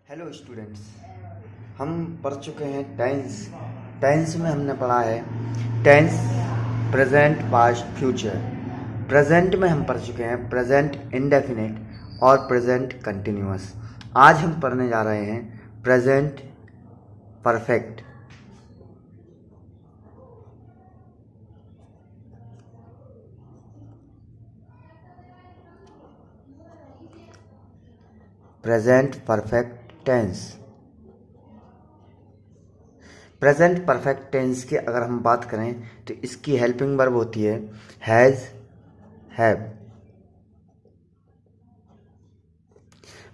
Hello students, हम पढ़ चुके हैं टेंस। टेंस में हमने पढ़ा है tense, present, past, future. Present में हम पढ़ चुके हैं प्रेजेंट इंडेफिनिट और प्रेजेंट कंटिन्यूअस। आज हम पढ़ने जा रहे हैं present perfect. Present perfect tense. Present perfect tense की अगर हम बात करें तो इसकी हेल्पिंग वर्ब होती है हैज़, हैव।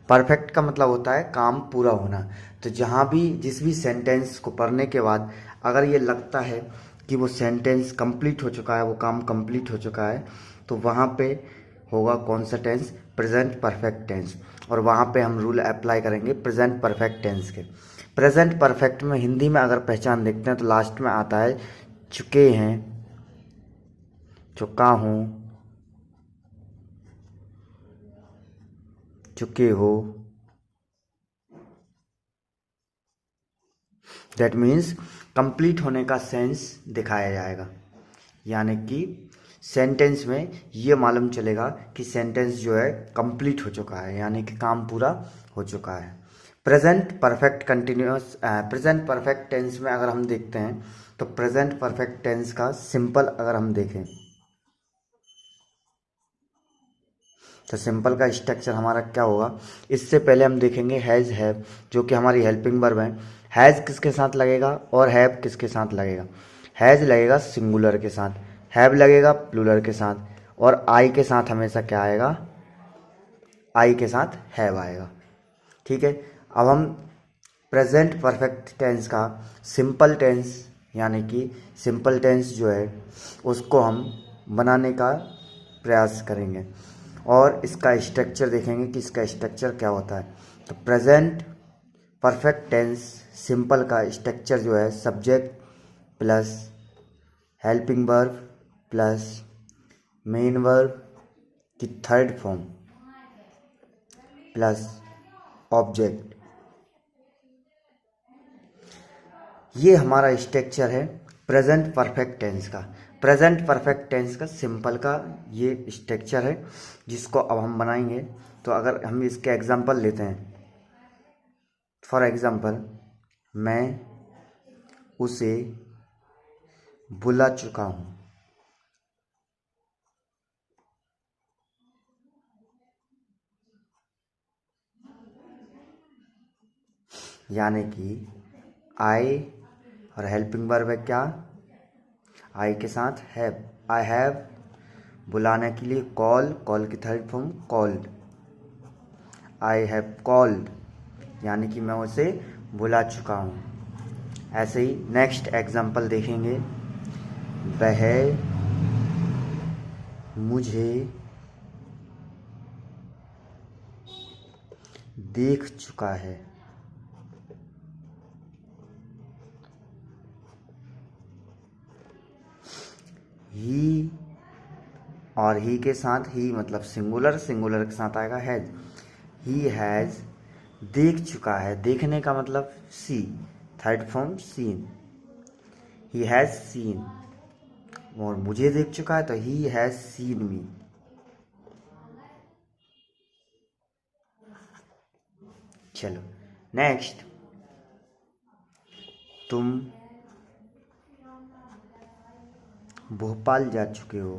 परफेक्ट का मतलब होता है काम पूरा होना। तो जहाँ भी जिस भी सेंटेंस को पढ़ने के बाद अगर ये लगता है कि वो सेंटेंस कंप्लीट हो चुका है, वो काम कंप्लीट हो चुका है, तो वहाँ पे होगा कौन सा टेंस? Present perfect tense. और वहाँ पे हम रूल अप्लाई करेंगे प्रेजेंट परफेक्ट टेंस के। प्रेजेंट परफेक्ट में हिंदी में अगर पहचान देखते हैं तो लास्ट में आता है चुके हैं, चुका हूँ, चुके हो। दैट मीन्स कंप्लीट होने का सेंस दिखाया जाएगा, यानी कि सेंटेंस में ये मालूम चलेगा कि सेंटेंस जो है कंप्लीट हो चुका है, यानी कि काम पूरा हो चुका है। Present perfect continuous, present perfect tense में अगर हम देखते हैं तो प्रेजेंट परफेक्ट टेंस का सिंपल अगर हम देखें तो सिंपल का स्ट्रक्चर हमारा क्या होगा? इससे पहले हम देखेंगे हैज़, हैव, जो कि हमारी हेल्पिंग वर्ब है। हैज़ किसके साथ लगेगा और हैव किसके साथ लगेगा? हैज़ लगेगा सिंगुलर के साथ, हैव लगेगा प्लूरल के साथ, और आई के साथ हमेशा क्या आएगा? आई के साथ हैव आएगा। ठीक है, अब हम प्रेजेंट परफेक्ट टेंस का सिंपल टेंस, यानी कि सिंपल टेंस जो है उसको हम बनाने का प्रयास करेंगे और इसका स्ट्रक्चर देखेंगे कि इसका स्ट्रक्चर क्या होता है। तो प्रेजेंट परफेक्ट टेंस सिंपल का स्ट्रक्चर जो है subject plus helping verb plus main verb की थर्ड फॉर्म प्लस ऑब्जेक्ट, ये हमारा स्ट्रक्चर है प्रेजेंट परफेक्ट टेंस का। प्रेजेंट परफेक्ट टेंस का सिंपल का ये स्ट्रक्चर है जिसको अब हम बनाएंगे। तो अगर हम इसके एग्जांपल लेते हैं, फॉर एग्जांपल मैं उसे बुला चुका हूँ। यानी कि आई और हेल्पिंग वर्ब है क्या? आई के साथ हैव। आई हैव बुलाने के लिए कॉल, कॉल की third form called. I have called यानी कि मैं उसे बुला चुका हूँ। ऐसे ही नेक्स्ट एग्जांपल देखेंगे, वह मुझे देख चुका है। ही और ही के साथ ही मतलब सिंगुलर, सिंगुलर के साथ आएगा हैज। ही हैज़ देख चुका है, देखने का मतलब see, third form seen. He has seen, और मुझे देख चुका है तो ही हैज़ सीन मी। चलो नेक्स्ट, तुम भोपाल जा चुके हो।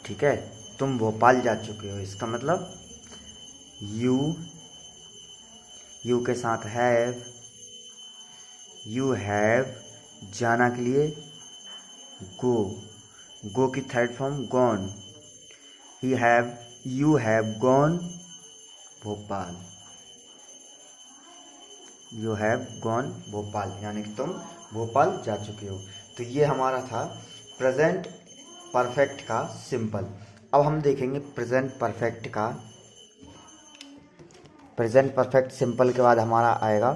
ठीक है, तुम भोपाल जा चुके हो, इसका मतलब यू, यू के साथ हैव, यू हैव जाना के लिए गो, गो की third form gone. He have, you have gone Bhopal, you have gone Bhopal यानी कि तुम भोपाल जा चुके हो। तो ये हमारा था प्रेजेंट परफेक्ट का सिंपल। अब हम देखेंगे प्रेजेंट परफेक्ट का। प्रेजेंट परफेक्ट सिंपल के बाद हमारा आएगा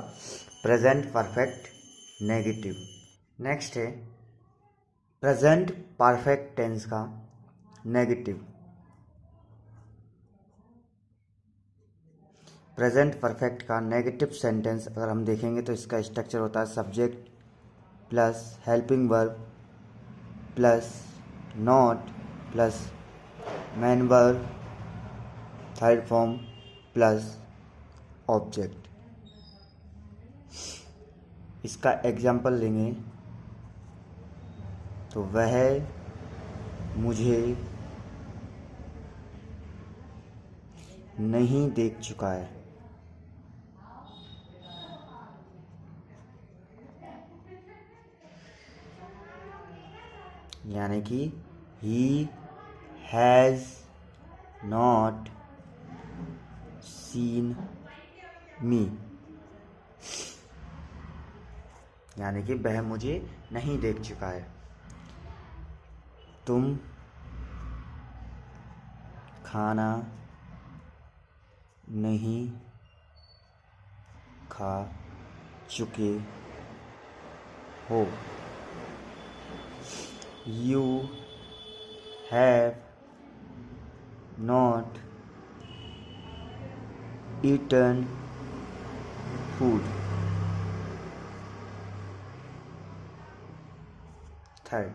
प्रेजेंट परफेक्ट नेगेटिव। नेक्स्ट है प्रेजेंट परफेक्ट टेंस का नेगेटिव। प्रेजेंट परफेक्ट का नेगेटिव सेंटेंस अगर हम देखेंगे तो इसका स्ट्रक्चर होता है subject plus helping verb plus not plus main verb third form plus object. इसका एग्जाम्पल लेंगे तो वह मुझे नहीं देख चुका है। यानी कि ही हैज़ नॉट सीन मी, यानी कि वह मुझे नहीं देख चुका है। तुम खाना नहीं खा चुके हो। You have not eaten food. Third,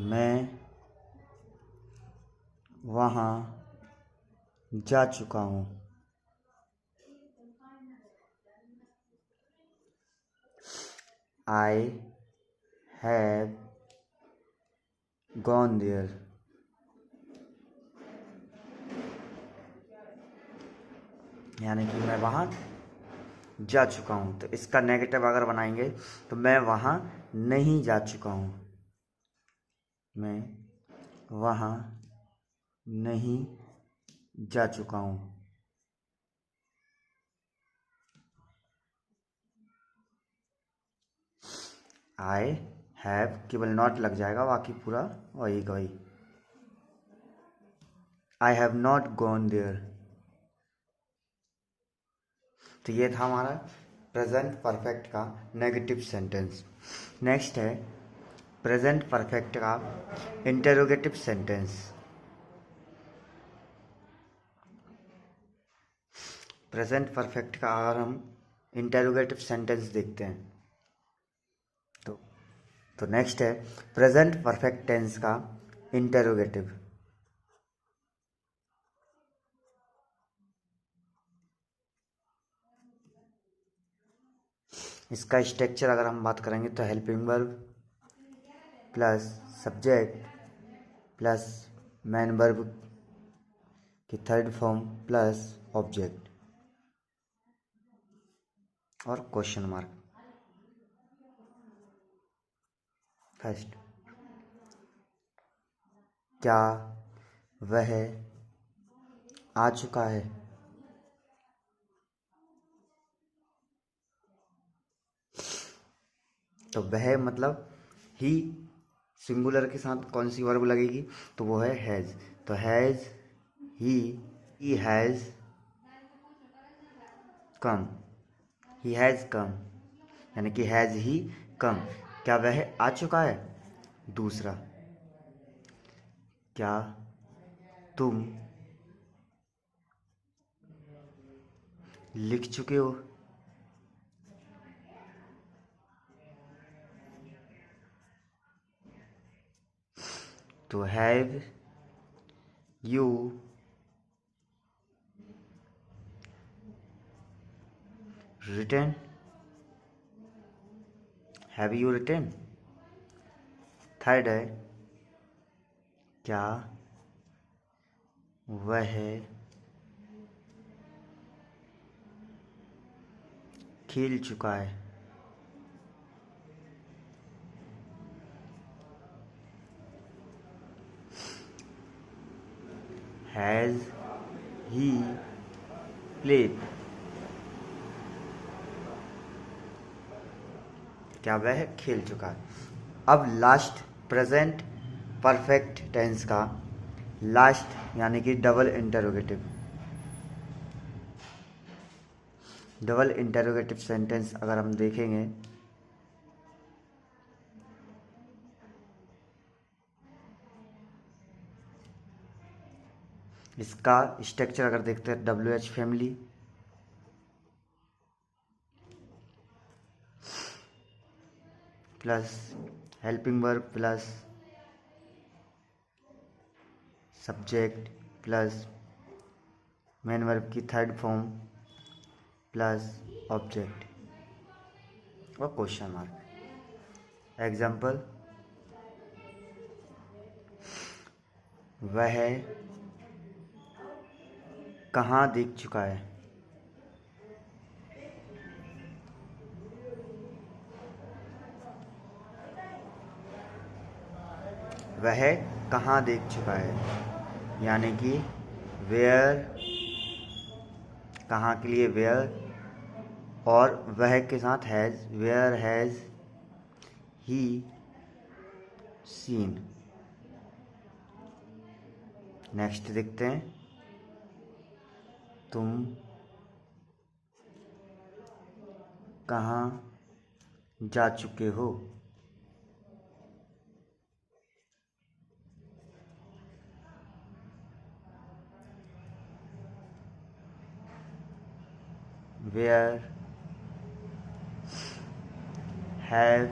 मैं वहाँ जा चुका हूँ। I have gone there. यानी कि मैं वहाँ जा चुका हूँ। तो इसका नेगेटिव अगर बनाएंगे तो मैं वहाँ नहीं जा चुका हूँ। मैं वहाँ नहीं जा चुका हूँ। आई हैव केवल नॉट लग जाएगा, बाकी पूरा वही का वही। I have not gone there. तो ये था हमारा प्रेजेंट परफेक्ट का नेगेटिव सेंटेंस। नेक्स्ट है प्रेजेंट परफेक्ट का इंटेरोगेटिव सेंटेंस। प्रेजेंट परफेक्ट का अगर हम इंटेरोगेटिव सेंटेंस देखते हैं तो नेक्स्ट है प्रेजेंट परफेक्ट टेंस का इंटेरोगेटिव। इसका स्ट्रक्चर अगर हम बात करेंगे तो helping verb plus subject plus main verb की थर्ड फॉर्म प्लस ऑब्जेक्ट और क्वेश्चन मार्क। फर्स्ट, क्या वह आ चुका है? तो वह मतलब ही सिंगुलर के साथ कौन सी वर्ब लगेगी? तो वो है हैज़। तो has he has come, he has come, यानी कि हैज़ ही कम। क्या वह आ चुका है? दूसरा, क्या तुम लिख चुके हो? तो have you written? Have you written? Third है क्या वह खेल चुका है? Has he played? क्या वह खेल चुका है? अब लास्ट प्रेजेंट परफेक्ट टेंस का लास्ट यानी कि double interrogative. Double interrogative sentence अगर हम देखेंगे इसका स्ट्रक्चर अगर देखते हैं, WH family, plus helping verb plus subject plus main verb की थर्ड फॉर्म प्लस ऑब्जेक्ट और क्वेश्चन मार्क। एग्जाम्पल, वह कहाँ देख चुका है। वह कहाँ देख चुका है, यानी कि वेयर, कहाँ के लिए वेयर, और वह के साथ has, where has he seen. Next देखते हैं, तुम कहाँ जा चुके हो। Where have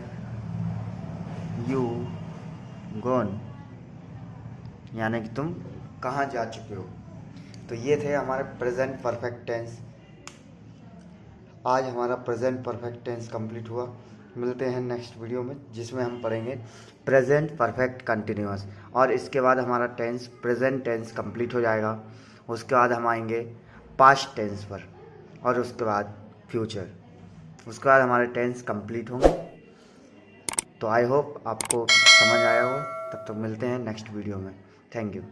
you gone, यानी कि तुम कहाँ जा चुके हो। तो ये थे हमारे प्रेजेंट परफेक्ट टेंस। आज हमारा प्रेजेंट परफेक्ट टेंस कंप्लीट हुआ। मिलते हैं नेक्स्ट वीडियो में, जिसमें हम पढ़ेंगे प्रेजेंट परफेक्ट कंटिन्यूअस, और इसके बाद हमारा टेंस प्रेजेंट टेंस कंप्लीट हो जाएगा। उसके बाद हम आएंगे पास्ट टेंस पर, और उसके बाद फ्यूचर। उसके बाद हमारे टेंस कंप्लीट होंगे। तो आई होप आपको समझ आया होगा। तब तक मिलते हैं नेक्स्ट वीडियो में। Thank you.